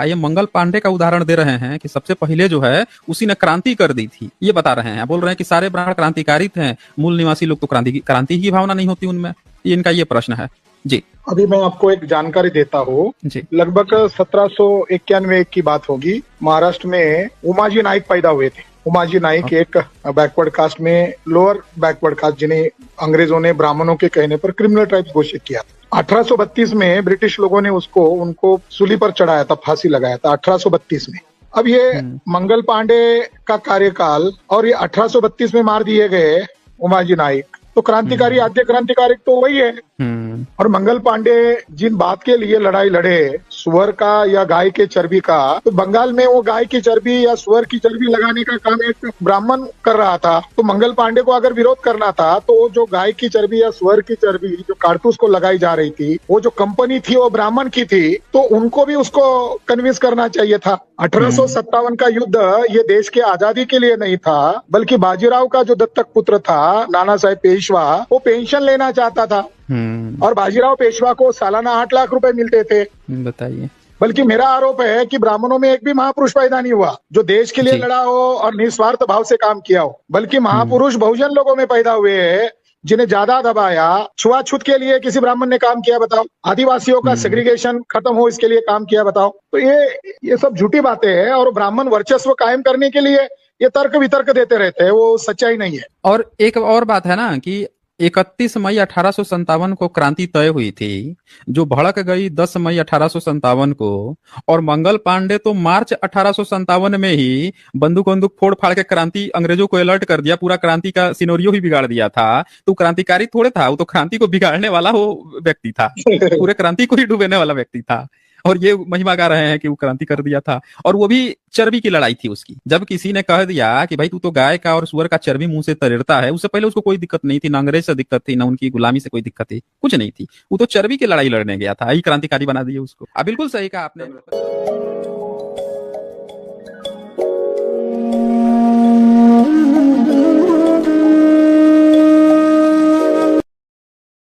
ये मंगल पांडे का उदाहरण दे रहे हैं कि सबसे पहले जो है उसी ने क्रांति कर दी थी, ये बता रहे हैं। बोल रहे हैं कि सारे ब्राह्मण क्रांतिकारी थे, मूल निवासी लोग तो क्रांति की भावना नहीं होती उनमें। ये इनका ये प्रश्न है जी। अभी मैं आपको एक जानकारी देता हूँ। लगभग 1791 की बात होगी। महाराष्ट्र में उमाजी नाइक पैदा हुए थे। उमाजी नाइक एक बैकवर्ड कास्ट में, लोअर बैकवर्ड कास्ट, जिन्हें अंग्रेजों ने ब्राह्मणों के कहने पर क्रिमिनल ट्राइब घोषित किया था। 1832 में ब्रिटिश लोगों ने उनको सूली पर चढ़ाया था, फांसी लगाया था 1832 में। अब ये मंगल पांडे का कार्यकाल, और ये 1832 में मार दिए गए उमाजी नाइक, तो क्रांतिकारी, आद्य क्रांतिकारी तो वही है। और मंगल पांडे जिन बात के लिए लड़ाई लड़े, सुअर का या गाय के चर्बी का, तो बंगाल में वो गाय की चर्बी या सुअर की चर्बी लगाने का काम एक ब्राह्मण कर रहा था। तो मंगल पांडे को अगर विरोध करना था तो वो जो गाय की चर्बी या सुअर की चर्बी जो कारतूस को लगाई जा रही थी, वो जो कंपनी थी वो ब्राह्मण की थी, तो उनको भी उसको कन्विंस करना चाहिए था। 1857 का युद्ध ये देश के आजादी के लिए नहीं था, बल्कि बाजीराव का जो दत्तक पुत्र था नाना साहेब पेशवा, वो पेंशन लेना चाहता था। और बाजीराव पेशवा को सालाना 8 लाख रुपए मिलते थे। बताइए। बल्कि मेरा आरोप है कि ब्राह्मणों में एक भी महापुरुष पैदा नहीं हुआ जो देश के लिए लड़ा हो और निस्वार्थ भाव से काम किया हो, बल्कि महापुरुष बहुजन लोगों में पैदा हुए हैं जिन्हें ज्यादा दबाया। छुआछूत के लिए किसी ब्राह्मण ने काम किया बताओ? आदिवासियों का सेग्रीगेशन खत्म हो इसके लिए काम किया बताओ? तो ये सब झूठी बातें हैं, और ब्राह्मण वर्चस्व कायम करने के लिए ये तर्क वितर्क देते रहते हैं, वो सच्चाई नहीं है। और एक और बात है ना कि 31 मई 1857 को क्रांति तय हुई थी, जो भड़क गई 10 मई 1857 को, और मंगल पांडे तो मार्च 1857 में ही बंदूक फोड़ फाड़ के क्रांति, अंग्रेजों को अलर्ट कर दिया, पूरा क्रांति का सिनेरियो ही बिगाड़ दिया था। तो क्रांतिकारी थोड़े था, वो तो क्रांति को बिगाड़ने वाला वो व्यक्ति था, पूरे क्रांति को ही डुबेने वाला व्यक्ति था। और ये महिमा गा रहे हैं कि वो क्रांति कर दिया था, और वो भी चर्बी की लड़ाई थी उसकी। जब किसी ने कह दिया कि भाई तू तो गाय का और सुअर का चर्बी मुंह से तरेड़ता है, उससे पहले उसको कोई दिक्कत नहीं थी, ना अंग्रेज से दिक्कत थी, ना उनकी गुलामी से कोई दिक्कत थी, कुछ नहीं थी। वो तो चर्बी की लड़ाई लड़ने गया था, यही क्रांतिकारी बना दिया उसको। बिल्कुल सही कहा आपने।